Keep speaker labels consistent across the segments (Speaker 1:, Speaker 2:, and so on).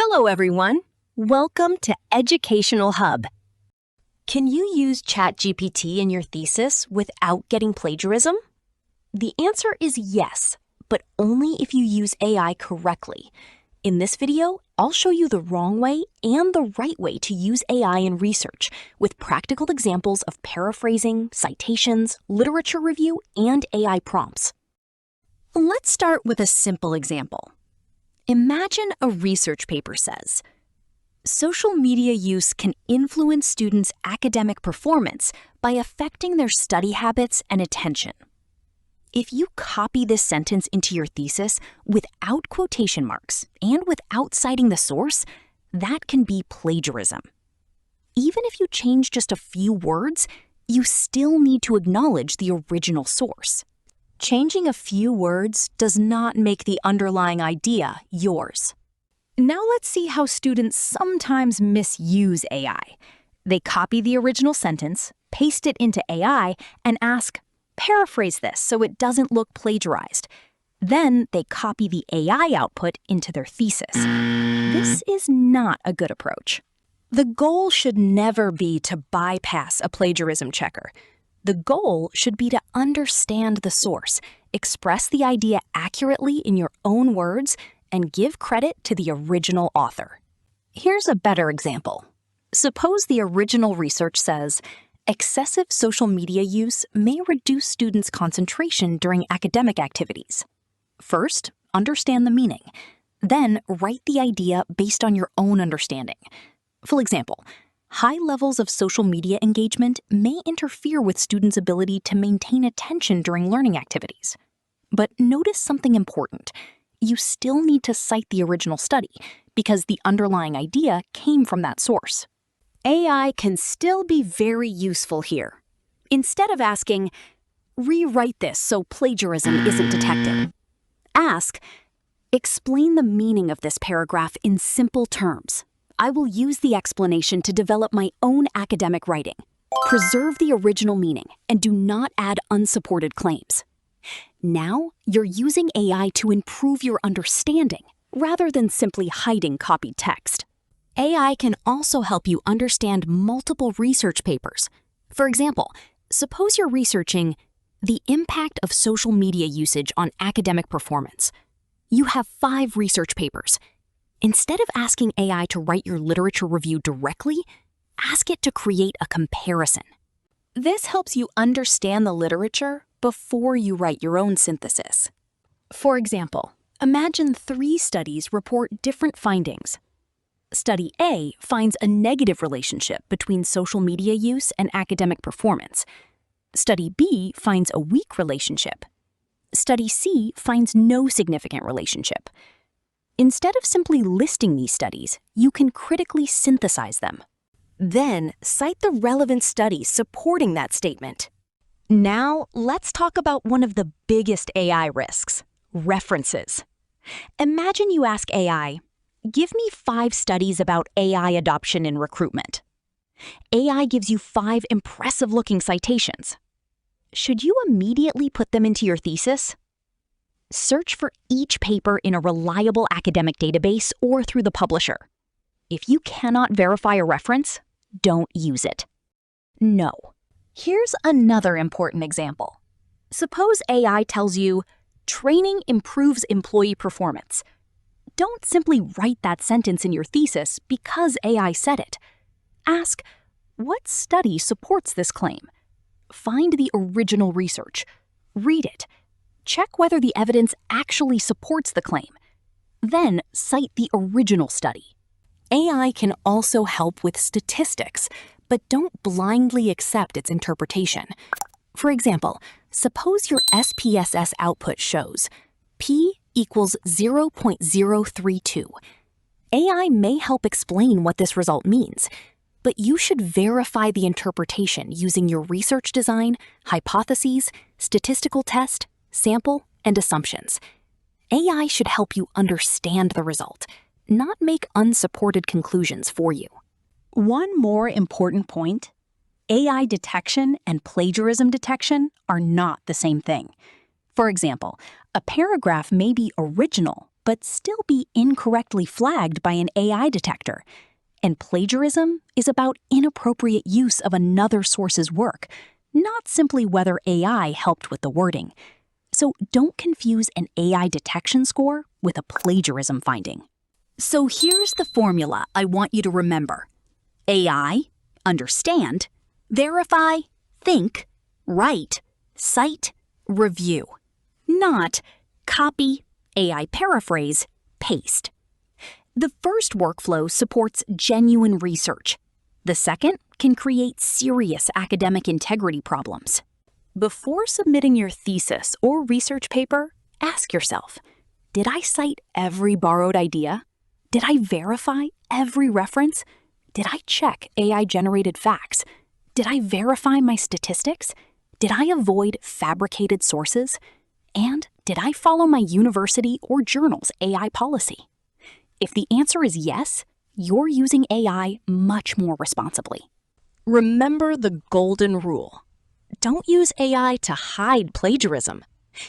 Speaker 1: Hello, everyone. Welcome to Educational Hub. Can you use ChatGPT in your thesis without getting plagiarism? The answer is yes, but only if you use AI correctly. In this video, I'll show you the wrong way and the right way to use AI in research with practical examples of paraphrasing, citations, literature review, and AI prompts. Let's start with a simple example. Imagine a research paper says, social media use can influence students' academic performance by affecting their study habits and attention. If you copy this sentence into your thesis without quotation marks and without citing the source, that can be plagiarism. Even if you change just a few words, you still need to acknowledge the original source. Changing a few words does not make the underlying idea yours. Now let's see how students sometimes misuse AI. They copy the original sentence, paste it into AI, and ask, paraphrase this so it doesn't look plagiarized. Then they copy the AI output into their thesis. This is not a good approach. The goal should never be to bypass a plagiarism checker. The goal should be to understand the source, express the idea accurately in your own words, and give credit to the original author. Here's a better example. Suppose the original research says, excessive social media use may reduce students' concentration during academic activities. First, understand the meaning. Then, write the idea based on your own understanding. For example, high levels of social media engagement may interfere with students' ability to maintain attention during learning activities. But notice something important. You still need to cite the original study because the underlying idea came from that source. AI can still be very useful here. Instead of asking, rewrite this so plagiarism isn't detected, ask, explain the meaning of this paragraph in simple terms. I will use the explanation to develop my own academic writing. Preserve the original meaning and do not add unsupported claims. Now, you're using AI to improve your understanding rather than simply hiding copied text. AI can also help you understand multiple research papers. For example, suppose you're researching the impact of social media usage on academic performance. You have 5 research papers. Instead of asking AI to write your literature review directly, ask it to create a comparison. This helps you understand the literature before you write your own synthesis. For example, imagine 3 studies report different findings. Study A finds a negative relationship between social media use and academic performance. Study B finds a weak relationship. Study C finds no significant relationship. Instead of simply listing these studies, you can critically synthesize them. Then, cite the relevant studies supporting that statement. Now, let's talk about one of the biggest AI risks, references. Imagine you ask AI, give me 5 studies about AI adoption in recruitment. AI gives you 5 impressive-looking citations. Should you immediately put them into your thesis? Search for each paper in a reliable academic database or through the publisher. If you cannot verify a reference, don't use it. No. Here's another important example. Suppose AI tells you, training improves employee performance. Don't simply write that sentence in your thesis because AI said it. Ask, what study supports this claim? Find the original research. Read it. Check whether the evidence actually supports the claim. Then cite the original study. AI can also help with statistics, but don't blindly accept its interpretation. For example, suppose your SPSS output shows P equals 0.032. AI may help explain what this result means, but you should verify the interpretation using your research design, hypotheses, statistical test, sample, and assumptions. AI should help you understand the result, not make unsupported conclusions for you. One more important point, AI detection and plagiarism detection are not the same thing. For example, a paragraph may be original, but still be incorrectly flagged by an AI detector. And plagiarism is about inappropriate use of another source's work, not simply whether AI helped with the wording. So don't confuse an AI detection score with a plagiarism finding. So here's the formula I want you to remember. AI, understand, verify, think, write, cite, review. Not copy, AI paraphrase, paste. The first workflow supports genuine research. The second can create serious academic integrity problems. Before submitting your thesis or research paper, ask yourself, did I cite every borrowed idea? Did I verify every reference? Did I check AI-generated facts? Did I verify my statistics? Did I avoid fabricated sources? And did I follow my university or journal's AI policy? If the answer is yes, you're using AI much more responsibly. Remember the golden rule. Don't use AI to hide plagiarism.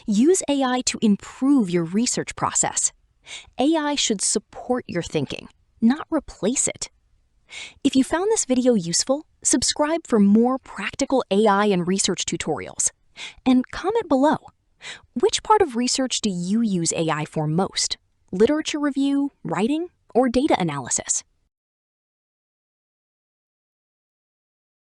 Speaker 1: Use AI to improve your research process. AI should support your thinking, not replace it. If you found this video useful, subscribe for more practical AI and research tutorials. And comment below, which part of research do you use AI for most? Literature review, writing, or data analysis?